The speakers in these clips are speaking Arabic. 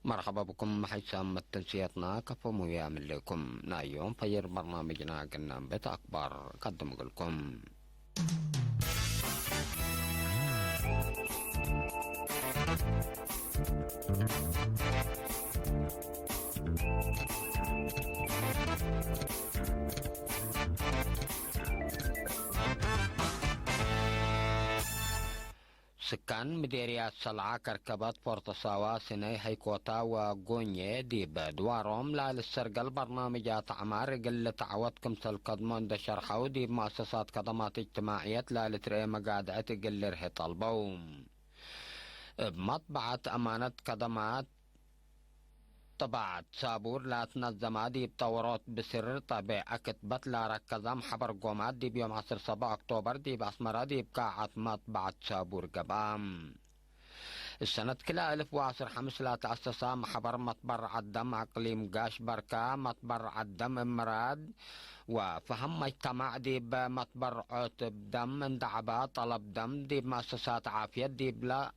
مرحبا بكم حيث تنسيتنا كفو يعمل لكم نايوم فير برنامجنا قلنا بيت أخبار قدم لكم. سكان مديريات سلعة كركبات بورتساوا سيني هيكوتا وغوني دي بدوارهم لا للسرقل برنامجات عمار قل تعودكم سلقدمون دا شرحو دي بمؤسسات خدمات اجتماعية لا لتري مقادعة قل رهي طلبوم بمطبعة أمانة خدمات طبعت سابور لا تنظم دي بتورات بسر طبيع كتبت لا ركزم حبر قومات دي بيوم 10 7 أكتوبر دي بأسمرة دي بقاعة مطبعة سابور قبام السنة كلا 1015 لا تأسس محبر مطبر عدم أقليم قاش بركة مطبر عدم امراد وفهم مجتمع دي بمطبر عتب دم اندعبا طلب دم دي بمؤسسات عافية دي بلا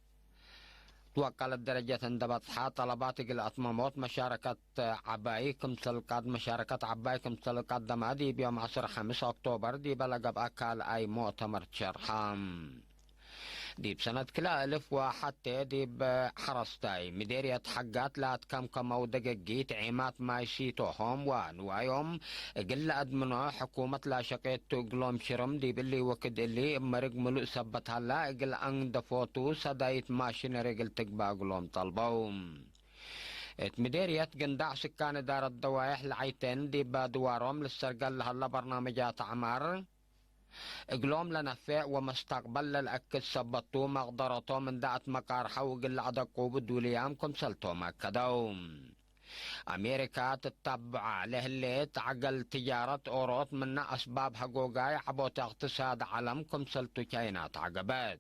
توكلت درجة اندبطحة طلبات الأطمامات مشاركة عبايكم سلقات مشاركة عبايكم سلقات دمادي بيوم 10 5 أكتوبر دي بلقب أكال أي مؤتمر شرحام دي بسنة كلا 1001 دي بحرستاي مديرية حقات لا تكمكم أو دقيقيت عيمات مايشيتوهم ونوايهم قل أدمنو حكومة لا شقيت تقلوم شرم دي باللي وكد اللي مرق ملو سبت هلا قل أن دفوتو سدايت ماشين رجل تقبا قلوم طلبوم مديرية قندع سكان دار الدوايح العيتين دي بدوارهم للسرقل هلا برنامجات عمار اقلوم لنفع ومستقبل للأكد سبطو مقدرتو من دعت مقارحة وقل عدقو بدوليامكم سلتو مكدوم أمريكا تتبع له عقل تجارة أوروت من أسباب حقوقاي عبوت اقتصاد عالمكم سلتو كاينات عقبات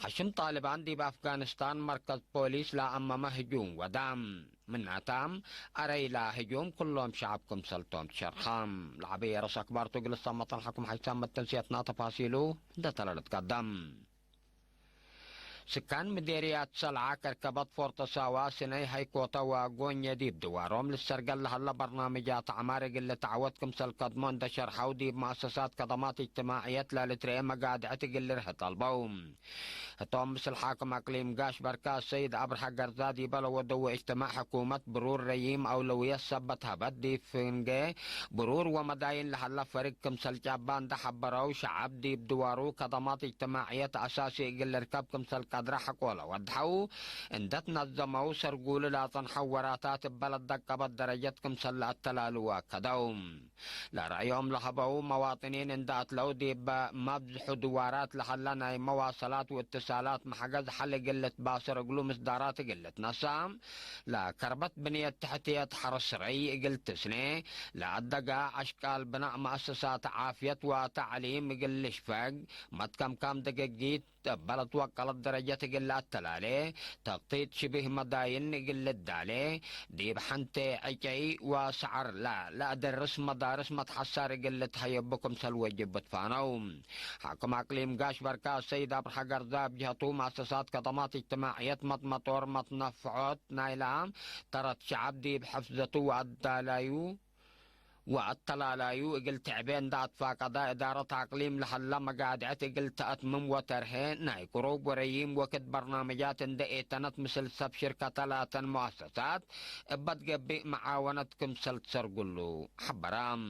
حشم طالبان دي بأفغانستان مركز بوليس لا أمام هجوم ودعم من أتام أري لا هجوم كلهم شعبكم سلطوم شرخام العبية رس أكبر تقل الصمت الحكم حيثام التنسيتنا تفاصيله ده تلالت قدم سكان مديريات سلعة كركبت فورتساوا سيني هيكوتا وغونيا ديب دوارهم للسرقل هلا برنامجات عمار اللي تعودكم سلقدمون دا شرحو دي بمؤسسات خدمات اجتماعية لا لتري مقادعة اللي رح طلبوهم توم مثل حاكم اقليم قاش بركا السيد ابرح قرزادي بلو ودو اجتماع حكومة برور ريم اولوية سبتها بدي فنجي برور ومداين لحلا فريق كمسل جابان دا حبرو شعب دي بدوارو خدمات اجتماعية اساسي اللي ركبكم سلقدمون قدر حقولا ودحو اندت نظموا سرقول لا تنحوراتات ببلد دقبت درجتكم سلا التلالوا كدوم لا رأيهم لحبوا مواطنين اندات لو دي بمبزح دوارات لحلنا مواصلات واتصالات محجز حل قلة باصر قلو مصدارات قلة نسام لا كربت بنية تحتية حرس ري قلت سنة لا الدقا اشكال بناء مؤسسات عافية وتعليم قل شفاق متكم كام دقيقيت بلد وقلت درجة قل التلالي تغطيت شبه مداين قل الدالي دي بحنتي عجي وسعر لا درس مدارس متحسر قلت هيبكم سلوى جبت فانوم حكم اقليم قاش بركا السيد ابرح قرزاب جهتو مؤسسات خدمات اجتماعية مطمطور مطنفعوت نايلام ترت شعب دي بحفظتو والدالايو والطلالايو قلت تعبين دات فاقدا إدارة عقليم لحلا مقادعة قلت أتمم وترهين ناي كروب وريم وكد برنامجات اندئتنت مثل سب شركة ثلاثة مؤسسات بدقبي معاونتكم سلتسر قلو حبرام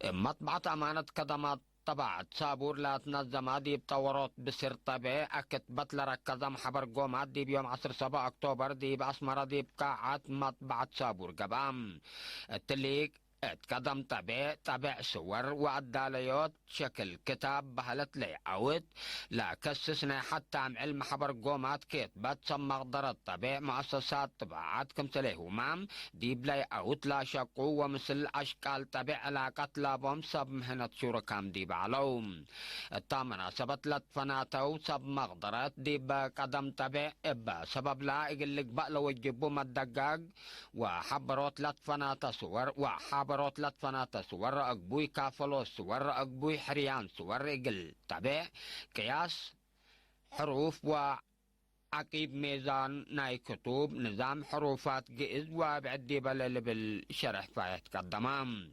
مطبعة أمانة خدمات طبعت سابور لا تنظم دي بتورط بسر طبيعي أكتبت لركزم حبر قومات دي بيوم 10 7 أكتوبر دي بأسمرة دي بقاعة مطبعة سابور قبام التليك اتقدم طبع صور والداليات شكل كتاب بهلت لي عود لا كسسنا حتى عن علم حبر قومات كتبت سم مقدرة طبع مؤسسات طبعات كمثله مام دي بلاي اوت لا شقو ومثل اشكال طبع علاقة لابهم سب مهنة شركام دي بعلوم التامنة سبت لتفناتو سب مقدرات دي بقدم طبع ابا سبب لا يقلق بقى وجبو مدقاق وحبروت لتفنات صور وحبروت لتفنات صور اقبوي كافلو صور اقبوي حريان صور اقل طبع قياس حروف و عقيب ميزان ناي كتب نظام حروفات جئز وبعدي بلل بالشرح فيتقدمام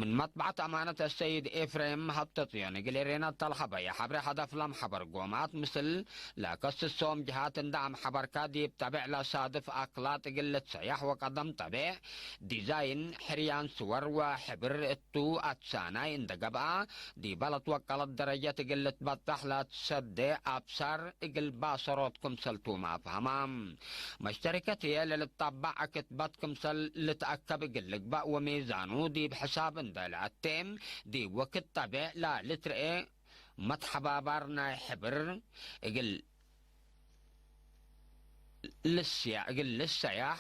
من مطبعة أمانة السيد إفريم هبتطيون قليرين الطلحبة يا حبر هدف لم حبر قومات مثل لا قص السوم جهات دعم حبر كاديب تبع لا صادف أقلات قلة سياح وقدم تبع ديزاين حريان صور وحبر التو أتساناي اندقبا دي بلط وقلت درجة قلة بطح لا تصدي أبصر قل باصراتكم سلتو ما فهمام مشتركة هي للطبع كتبتكم سل لتأكب قلق بق وميزانو دي بحساب التيم دي وقت طبع لا لترئي متحبا بارنا حبر اقل للسياح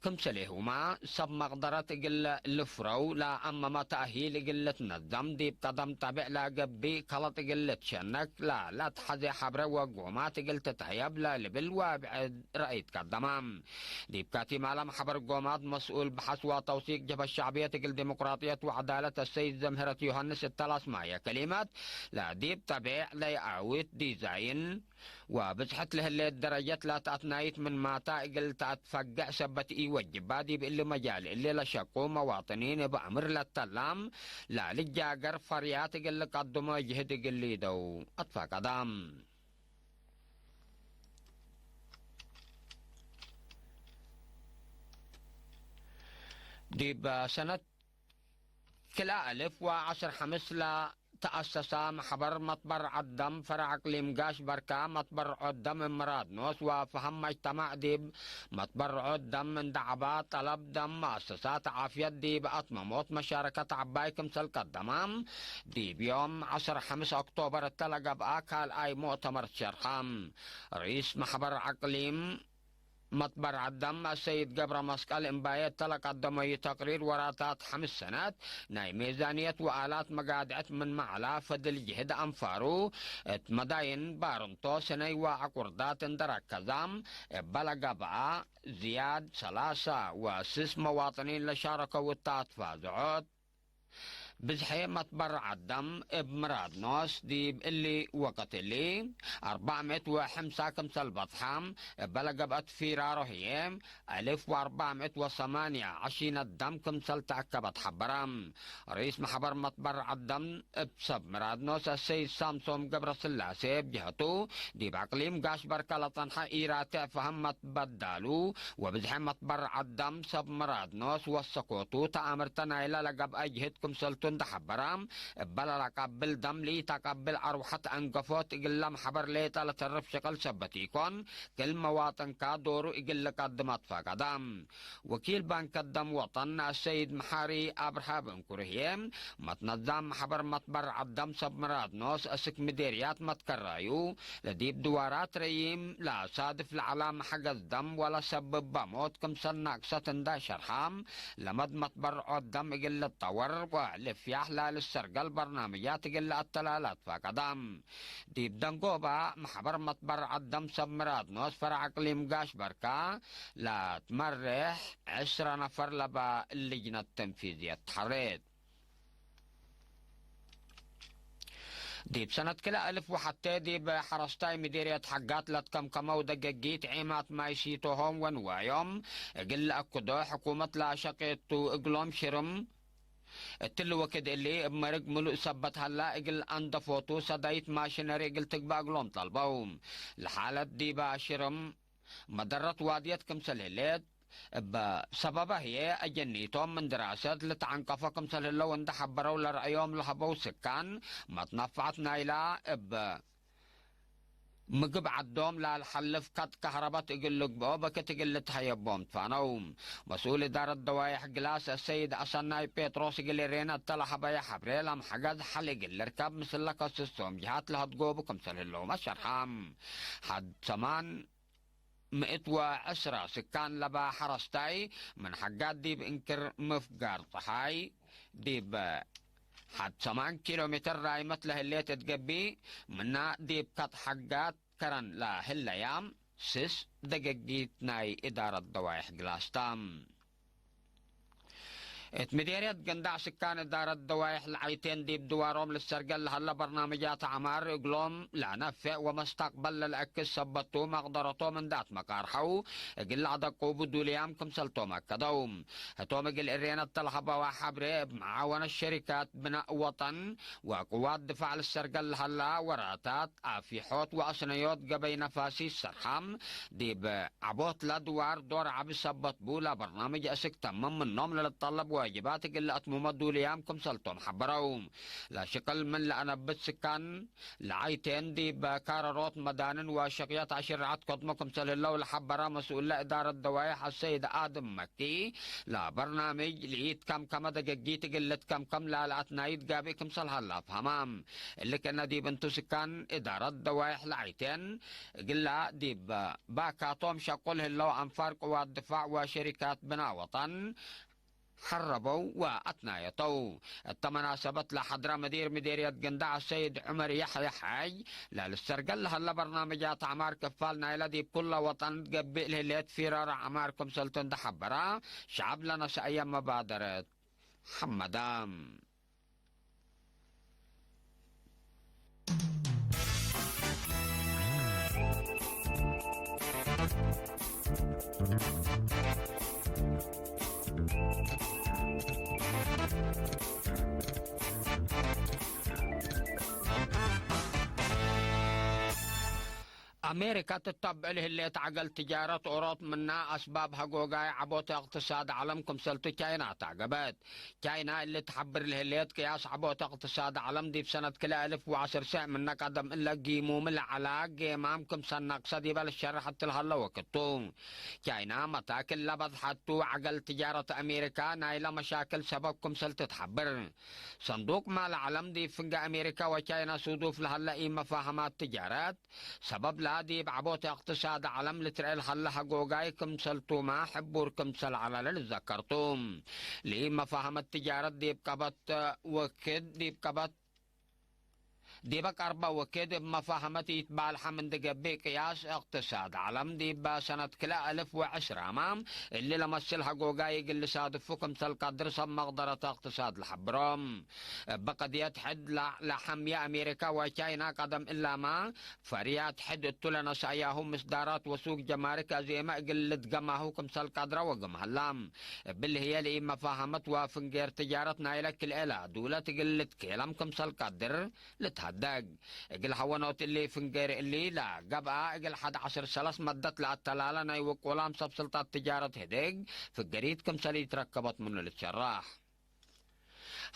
كم سليهما سب مقدرة قل لفرو لا أما ما تأهيل قلة نظم دي بتضم تبع لا قبي كلط قلة شنك لا تحزي حبر وقومات قلت تهيب لا لبل وابعد رأيت كالدمام دي بكاتي مالم حبر قومات مسؤول بحث وتوثيق جبهة الشعبية قل ديمقراطية وعدالة السيد زمهرة يوهنس الثلاث معي كلمات لا دي بتبع لا يعويت ديزاين وبزحت له اللي الدرجات لا تأتنايت من ماتا قلت أتفقع سبت وجب بادي بإلي مجال اللي لشقوا مواطنين بأمر للتلام لا للجاقر فريات قل قدموا جهد قل دو أطفى قدام دي بسنة كلا 1015 لا تأسس محبر مطبر عدم فرع اقليم قاش بركة مطبر عدم مراد نوس وفهم مجتمع ديب مطبر عدم من دعبات طلب دم مؤسسات عافية ديب أطمموت مشاركة عبايكم سلك الدمام ديب يوم 10 أكتوبر التلقى بأكال أي مؤتمر شرخام رئيس محبر اقليم مطبر عدم السيد قبر مسقال امبايات تلقى الدموي تقرير وراتات 5 سنوات ناي ميزانية وآلات مقادعة من معلا فدل جهد أنفارو مداين بارنتو سني وعقردات درك كزام بلغ بقى زياد 3 مواطنين لشاركوا والتاتفا زعود بزحي مطبر عدم بمراد نوس دي اللي وقت اللي 405 كمسل بطحام بلغ بقت في رارهيم 1428 الدم كمسل تعكبت حبرام رئيس محبر مطبر عدم بسب مراد نوس السيد سامسوم قبر سلاسي بجهته دي بعقليم قاش بركة لطنحة إيراتع فهم متبدالو وبزحي مطبر عدم سب مراد نوس وسقوطو تأمرتنا إلى لقب أجهدكم سلطو تحبرام بلا قبل دم لي تقبل أروحة أنقفوت إقلام حبر لي تلترف شكل سبتيكون كل مواطن كادورو إقل قدمت فقدام وكيل بنك الدم وطن السيد محاري أبرها بن كرهيم متنظم حبر مطبر عدم سبمراد نوس أسك مديريات متكرايو لديب دوارات ريم لا صادف العلام حق الدم ولا سبب بموت كم سناكسة دا شرحام لمد مطبر عدم إقل الطور وعلف يحلى للسرقة البرنامجات قل التلالات فقدام ديب دنقوبا محبر مطبر عدم سبمراد نوس فرع اقليم قاش بركة لا تمرح 10 نفر لبا اللجنة التنفيذية تحريت ديب سنة كلا 1000 وحتى ديب حرستاي مديرية حقات لتكم كما ودققيت عيمات ما يسيتوهم ونوايوم قل أكدو حكومة لا شقيتو اقلوم شرم التلو وكد اللي بمرق ملو سبت هلا اقل عند فوتو سدايت ماشينري اقل تقبع قلوم طلبهم الحالة دي باشرم مدرت وادية كمسل هليت بسببها هي أجنيتهم من دراسة لتعنقفة كمسل هلو وند حبروا لرأيهم لحبوا سكان ما تنفعت نايلا مقب عدوم لا الحلف كت كهرباء تقول لك بوبك تقول تهيبهم تفانوم مسؤول إدارة دوايح جلاس السيد أصناي بيتروس قال رينا طلع بيا حبريلم حجز حلق الركاب مثل لك السوم جهات لها تجوبكم سلهلو ما شرحام حد زمان 110 سكان لبا حرستاي من حقات ديب انكر مفقار طحاي ديب حد 8 كيلومتر راي مثله اللي تتقبي منا ديب كت حقات كرن لا هالأيام 6 دقيقة ناي إدارة دوايح جلاستام مديرية قندع سكان إدارة دوايح العيتين دي بدوارهم للسرقل هلا برنامجات عمار قلوم لا نفع ومستقبل للأكس سبتو مقدرتو من دات مقارحو قل عدقو بدو ليام كمسلتو مكدوم هتو مقل إرينا التلحبة وحبري معاون الشركات بناء وطن وقوات دفاع للسرقل هلا وراتات في حوت وأسنيوت قبي نفاسي السرحام دي بعبوت لدوار دور عبي سبت بولا برنامج أسك تمم من نوم للطلب واجباتك اللي أتممدوا ليامكم سلطهم حبروم لا شكل من لأنا بتسكان لعيتين دي بكارروت مدانن وشقيات عشرات قدمكم سل الله والحبرا مسؤول إدارة دوايح السيد آدم مكي لا برنامج لقيت كم دقيقيت قلت كم لا لأتنايد قابيكم سل هلا فهمام اللي كنا دي بنتو سكان إدارة دوايح لعيتين قلا دي باكاتهم شقول هلو أنفار قوات دفاع وشركات بناء وطن حربوا وأتنايطوا التمناسبت لحضرة مديرية قندع السيد عمر يحيى حاج لا للسرقل هلا برنامجات أعمار كفالنا إلى دي بكل وطن قبل هليت فرار أعماركم سلطن دحبرا شعب لنا سأيام مبادرة حمدام. أمريكا تتبع له اللي تعقل تجارة أوروب منا أسبابها قوقاي عبوت اقتصاد عالمكم سلطة كاينا تعقبت كاينا اللي تحبر له اللي قياس عبوت اقتصاد عالم دي بسنة كلا 1010 ساعة منا قدم إلا قيمو من العلاق قيمامكم سنة قصدي بالشر حتى الهلا وقتو كاينا متاكل لبض حتو عقل تجارة أمريكا نايلة مشاكل سببكم سلطة تحبر صندوق مال العالم دي فنجا أمريكا وكاينا سودوف لهلا إيه مفاهمات تجارات سبب لا دي بعبوت اقتصاد عالم لترعيل حلها قوقاي كمسلتو ما حبور كمسل على للذكرتم لي مفاهمة التجارة دي بكبت وكد دي بكبت دي بك أربع وكد مفاهمة يتبع الحمد قبي قياس اقتصاد عالم دي بسنة كلا 1010 أمام اللي لمسلها قوقاي اللي صادفكم تلقدر صب مقدرة اقتصاد الحبرم بقى دي تحد لحمية أمريكا وكاينا قدم إلا ما فريات حد التلنا ساياهم مصدارات وسوق جمارك زي ما قلت قماهو كمسل قدر وقم هلام باللي هي لي مفاهمة وفنجير تجارتنا إلى كل إلا دولة قلت كلام كمسل قدر لتهدق اقل حوانوت اللي فنجير اللي لا قبعا اقل 11 سلس مدت لعتلالة نايوك ولام سبسلطات تجارة هدق في القريد كمسل يتركبت منه للشراح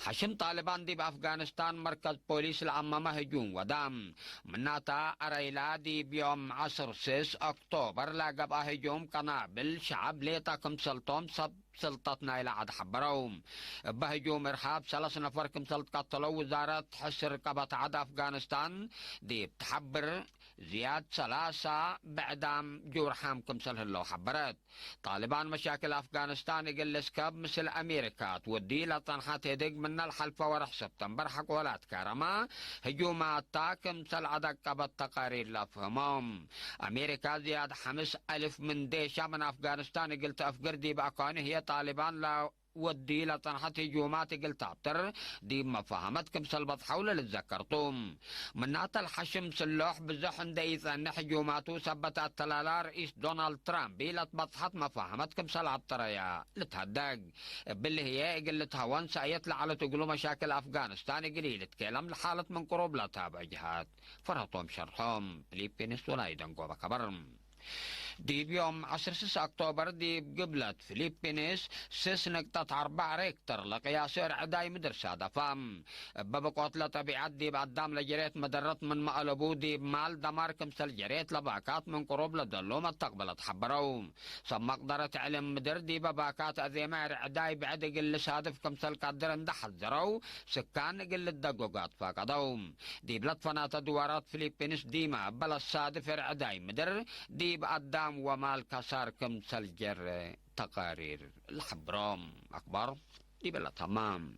حشم طالبان دي بأفغانستان مركز بوليس العمامة هجوم ودام مناتا أريلا دي بيوم 10 أكتوبر لاقب هجوم قنابل شعب ليتا كمسلطوم سلطتنا إلى عد حبروم بهجوم إرهاب 3 نفر كمسلط قتلوا وزارة حسر قبط عد أفغانستان دي بتحبر زياد 3 بعدام جورحام كمسل هلو حبرت طالبان مشاكل أفغانستان يقل سكاب مثل أمريكا تودي لطنحات هدق من الحلفة ورح سبتمبر حق ولات كارما هجومات كمسل عدق قبط تقارير لفهمهم أمريكا زياد 5,000 من ديشا من أفغانستان قلت أفقر دي بأقاني هي طالبان لا ودي لطنحت هجومات قلت عبتر دي مفاهمتكم سلبت حول للذكرتم منات الحشم سلوح بزحن دايثان هجوماتو سبت التلالا رئيس دونالد ترامب بيلت بطحت مفاهمتكم سلعبتر يا لتهدق باللي هي قلت هوان سايطلع على تقلو مشاكل أفغانستان قليل تكلم لحالة من قروب لا تابع جهات فرهطهم شرحهم فليبينس ولا يدنقوا بكبرم دي بيوم 10 أكتوبر دي بقبلت فيليبينيس 6.4 ريكتر لقياس عداي مدرسة دفام ببقوت لطبيعات دي بعدام لجريت مدرت من مقلبو دي بمال دمار كمسل جريت لباكات من قروب لدلوم تقبلت حبروم صب مقدرة علم مدر دي بباكات أذيمار عداي بعد قل صادف كمسل قدر اندحت زرو سكان قل الدقوقات فاقدوم دي بلد فنات دوارات فيليبينيس ديما بلا الصادف عداي مدر دي بقدام ومال كسار كمسل جر تقارير الحبرام أكبر دي بلا تمام.